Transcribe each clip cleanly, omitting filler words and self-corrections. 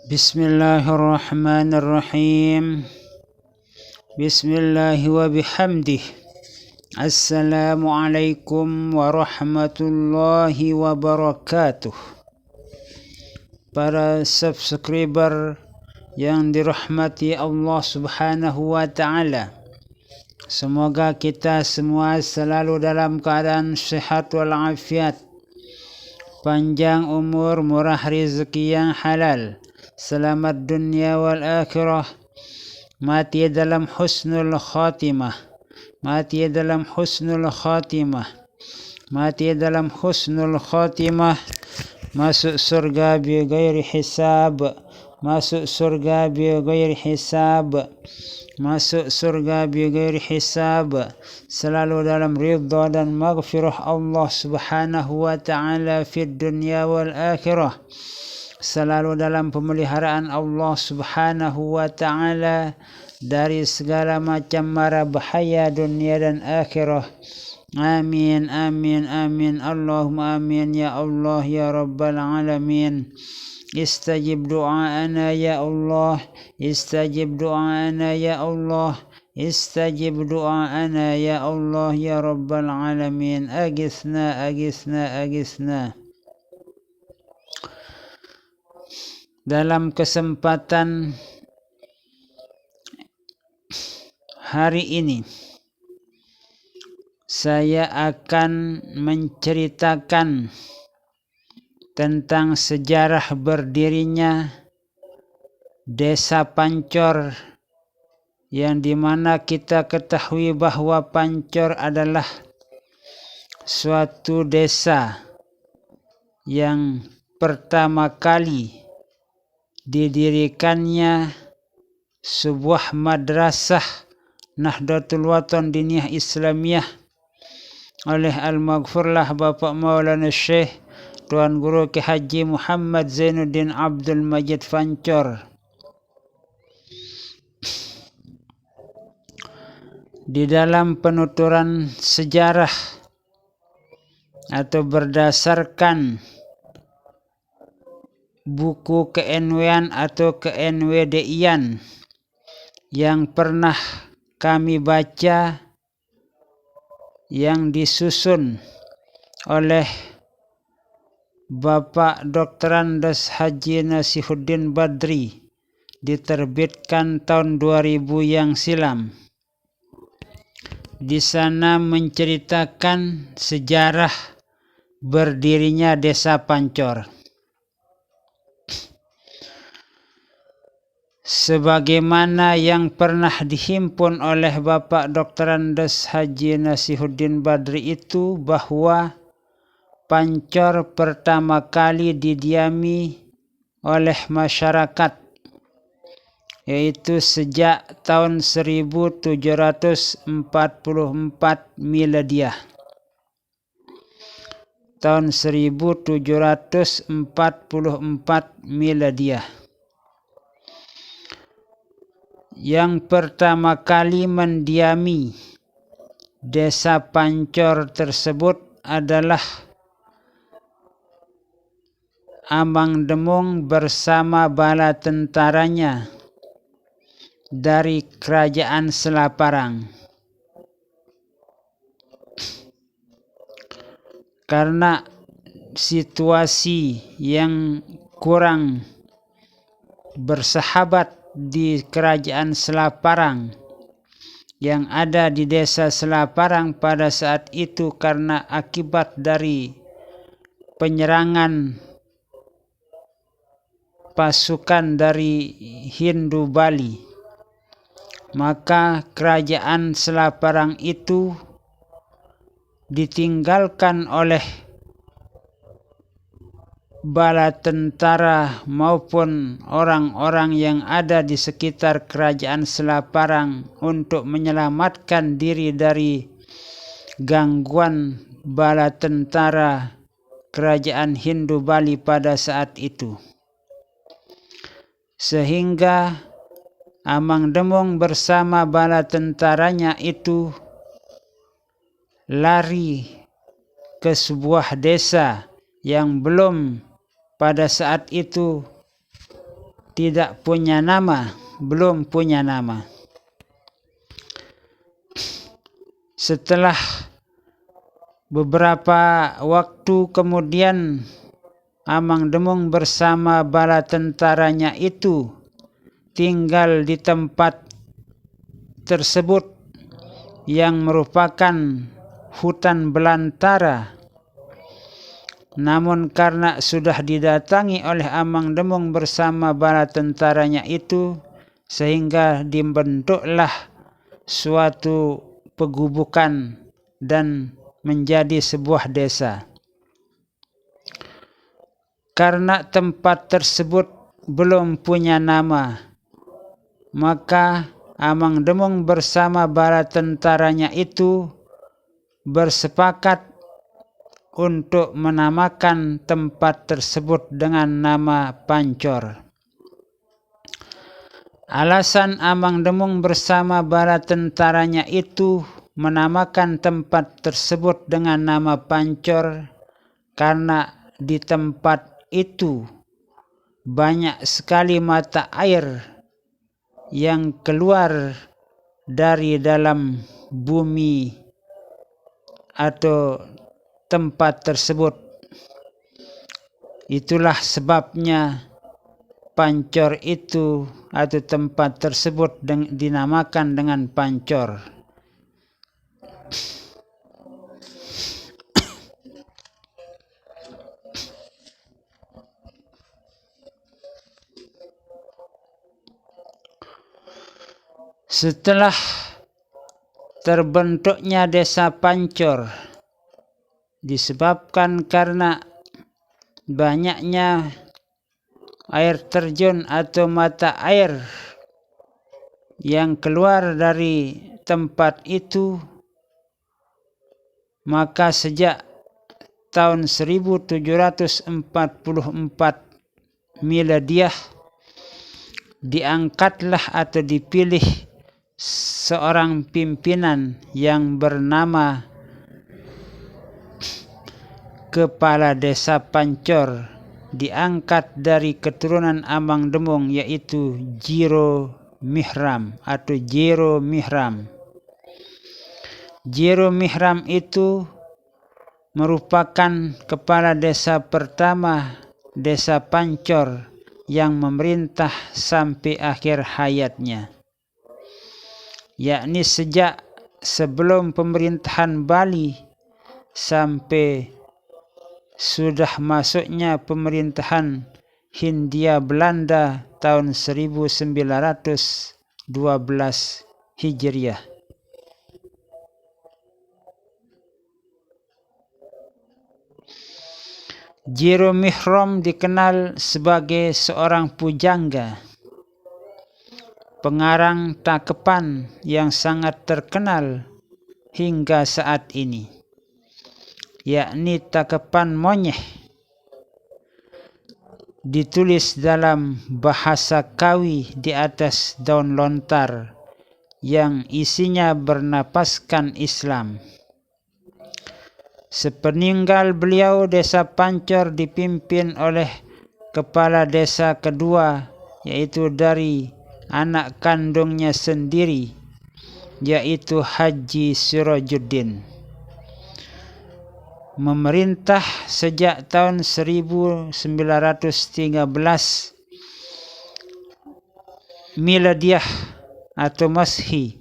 Bismillahirrahmanirrahim. Bismillah wa bihamdih. Assalamualaikum warahmatullahi wabarakatuh. Para subscriber yang dirahmati Allah Subhanahu wa ta'ala, semoga kita semua selalu dalam keadaan sehat walafiat, panjang umur, murah rezeki yang halal, selamat dunia wal akhirah, mati dalam husnul khatimah, mati dalam husnul khatimah, mati dalam husnul khatimah, masuk surga bi ghairi hisab, masuk surga bi ghairi hisab, masuk surga bi ghairi hisab, selalu dalam ridha dan maghfirah Allah Subhanahu wa ta'ala fid dunya wal akhirah, selalu dalam pemeliharaan Allah Subhanahu wa ta'ala dari segala macam mara bahaya dunia dan akhirah. Amin, amin, amin. Allahumma amin ya Allah ya Rabbal alamin. Istajib du'aana ya Allah, istajib du'aana ya Allah, istajib du'aana ya Allah ya Rabbal alamin. Agisna, agisna, agisna. Dalam kesempatan hari ini, saya akan menceritakan tentang sejarah berdirinya Desa Pancor, yang dimana kita ketahui bahwa Pancor adalah suatu desa yang pertama kali didirikannya sebuah madrasah Nahdlatul Watan Diniyah Islamiyah oleh Al-Maghfurlah Bapak Maulana Syekh Tuan Guru Ki Haji Muhammad Zainuddin Abdul Majid Pancor. Di dalam penuturan sejarah atau berdasarkan buku ke-NW-an atau ke-NWDI-an yang pernah kami baca, yang disusun oleh Bapak Dr. Andes Haji Nasihuddin Badri, diterbitkan tahun 2000 yang silam. Di sana menceritakan sejarah berdirinya Desa Pancor. Sebagaimana yang pernah dihimpun oleh Bapak Dr. Andes Haji Nasihuddin Badri itu, bahwa Pancor pertama kali didiami oleh masyarakat, yaitu sejak tahun 1744 Miladiah. Tahun 1744 Miladiah. Yang pertama kali mendiami Desa Pancor tersebut adalah Amang Demung bersama bala tentaranya dari Kerajaan Selaparang. Karena situasi yang kurang bersahabat di Kerajaan Selaparang yang ada di Desa Selaparang pada saat itu, karena akibat dari penyerangan pasukan dari Hindu Bali, maka Kerajaan Selaparang itu ditinggalkan oleh bala tentara maupun orang-orang yang ada di sekitar Kerajaan Selaparang untuk menyelamatkan diri dari gangguan bala tentara Kerajaan Hindu Bali pada saat itu. Sehingga Amang Demung bersama bala tentaranya itu lari ke sebuah desa yang belum pada saat itu tidak punya nama, belum punya nama. Setelah beberapa waktu kemudian, Amang Demung bersama bala tentaranya itu tinggal di tempat tersebut yang merupakan hutan belantara. Namun karena sudah didatangi oleh Amang Demung bersama bala tentaranya itu, sehingga dibentuklah suatu pegubukan dan menjadi sebuah desa. Karena tempat tersebut belum punya nama, maka Amang Demung bersama bala tentaranya itu bersepakat untuk menamakan tempat tersebut dengan nama Pancor. Alasan Amang Demung bersama bala tentaranya itu menamakan tempat tersebut dengan nama Pancor karena di tempat itu banyak sekali mata air yang keluar dari dalam bumi atau tempat tersebut. Itulah sebabnya Pancor itu atau tempat tersebut dinamakan dengan Pancor. Setelah terbentuknya desa Pancor disebabkan karena banyaknya air terjun atau mata air yang keluar dari tempat itu, maka sejak tahun 1744 Miladiah diangkatlah atau dipilih seorang pimpinan yang bernama Kepala Desa Pancor, diangkat dari keturunan Amang Demung, yaitu Jiro Mihram atau Jero Mihram. Jero Mihram itu merupakan kepala desa pertama Desa Pancor yang memerintah sampai akhir hayatnya, yakni sejak sebelum pemerintahan Bali sampai sudah masuknya pemerintahan Hindia Belanda tahun 1912 Hijriah. Jiro Mihram dikenal sebagai seorang pujangga, pengarang takepan yang sangat terkenal hingga saat ini, yakni takepan Monyeh, ditulis dalam bahasa Kawi di atas daun lontar yang isinya bernapaskan Islam. Sepeninggal beliau, Desa Pancor dipimpin oleh kepala desa kedua, yaitu dari anak kandungnya sendiri, yaitu Haji Sirajuddin. Memerintah sejak tahun 1913 Miladiah atau Masehi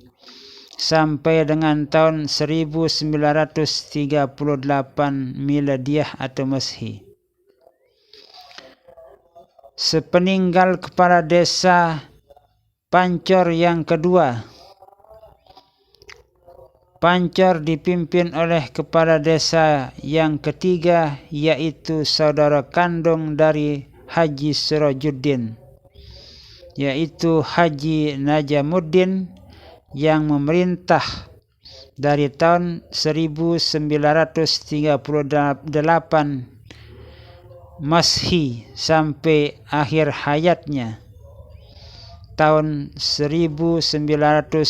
sampai dengan tahun 1938 Miladiah atau Masehi. Sepeninggal kepala desa Pancor yang kedua, Pancor dipimpin oleh kepala desa yang ketiga, yaitu saudara kandung dari Haji Sirajuddin, yaitu Haji Najamuddin, yang memerintah dari tahun 1938 Masehi sampai akhir hayatnya tahun 1952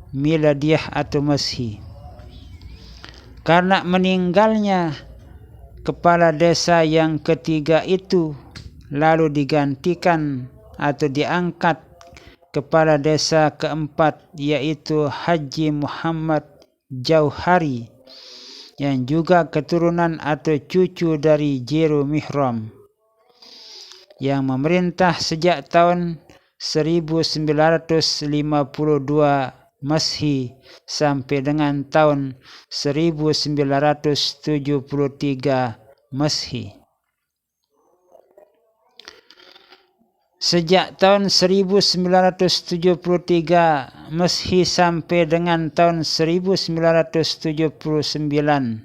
Miladiah atau Masehi. Karena meninggalnya kepala desa yang ketiga itu lalu digantikan atau diangkat kepala desa keempat, yaitu Haji Muhammad Jauhari, yang juga keturunan atau cucu dari Jero Mihram, yang memerintah sejak tahun 1952 Masehi sampai dengan tahun 1973 Masehi. Sejak tahun 1973 Masehi sampai dengan tahun 1979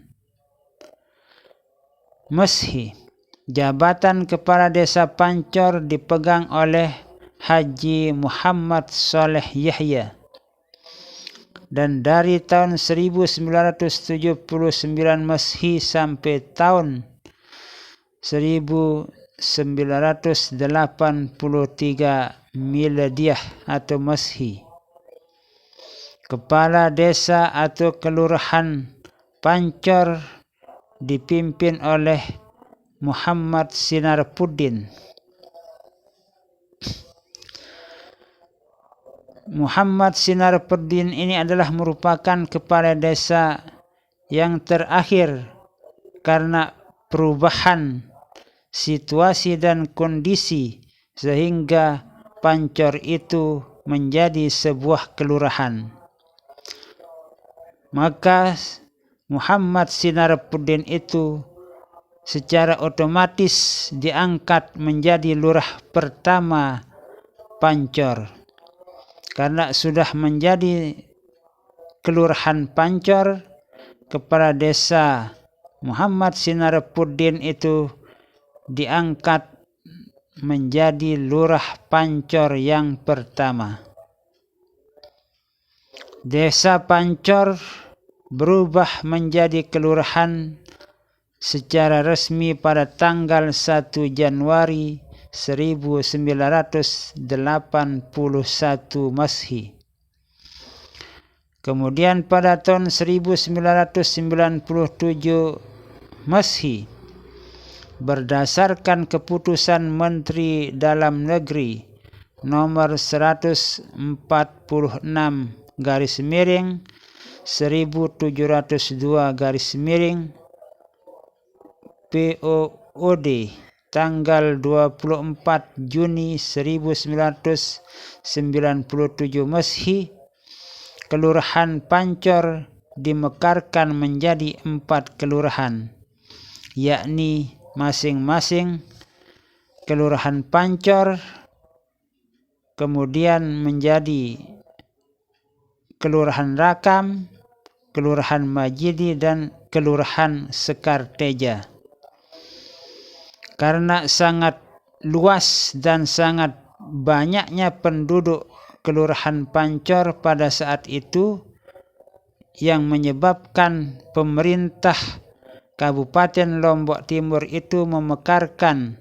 Masehi, jabatan Kepala Desa Pancor dipegang oleh Haji Muhammad Saleh Yahya. Dan dari tahun 1979 Masehi sampai tahun 1983 Miladiah atau Masehi, Kepala Desa atau Kelurahan Pancor dipimpin oleh Muhammad Sinarpuddin. Muhammad Sinarpuddin ini adalah merupakan kepala desa yang terakhir karena perubahan situasi dan kondisi sehingga Pancor itu menjadi sebuah kelurahan. Maka Muhammad Sinarpuddin itu secara otomatis diangkat menjadi lurah pertama Pancor. Karena sudah menjadi kelurahan Pancor, Kepala Desa Muhammad Sinarpuddin itu diangkat menjadi lurah Pancor yang pertama. Desa Pancor berubah menjadi kelurahan secara resmi pada tanggal 1 Januari 1981 Masehi. Kemudian pada tahun 1997 Masehi, berdasarkan keputusan Menteri Dalam Negeri nomor 146/1702/POOD tanggal 24 Juni 1997 Masehi, Kelurahan Pancor dimekarkan menjadi 4 kelurahan, yakni masing-masing Kelurahan Pancor, kemudian menjadi Kelurahan Rakam, Kelurahan Majidi, dan Kelurahan Sekarteja. Karena sangat luas dan sangat banyaknya penduduk Kelurahan Pancor pada saat itu, yang menyebabkan pemerintah Kabupaten Lombok Timur itu memekarkan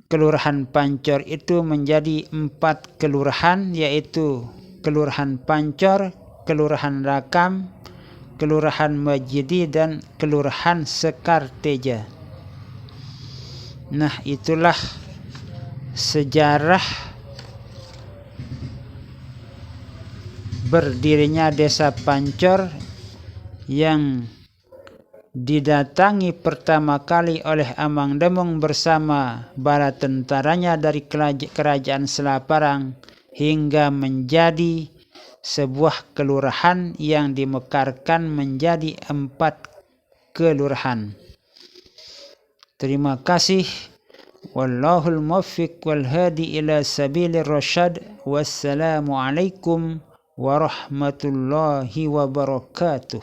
Kelurahan Pancor itu menjadi 4 kelurahan, yaitu Kelurahan Pancor, Kelurahan Rakam, Kelurahan Majidi, dan Kelurahan Sekarteja. Nah, itulah sejarah berdirinya Desa Pancor yang didatangi pertama kali oleh Amang Demong bersama bala tentaranya dari Kerajaan Selaparang hingga menjadi sebuah kelurahan yang dimekarkan menjadi 4 kelurahan. Terima kasih. Wallahul muwaffiq wal hadi ila sabilir rasyad. Wassalamualaikum warahmatullahi wabarakatuh.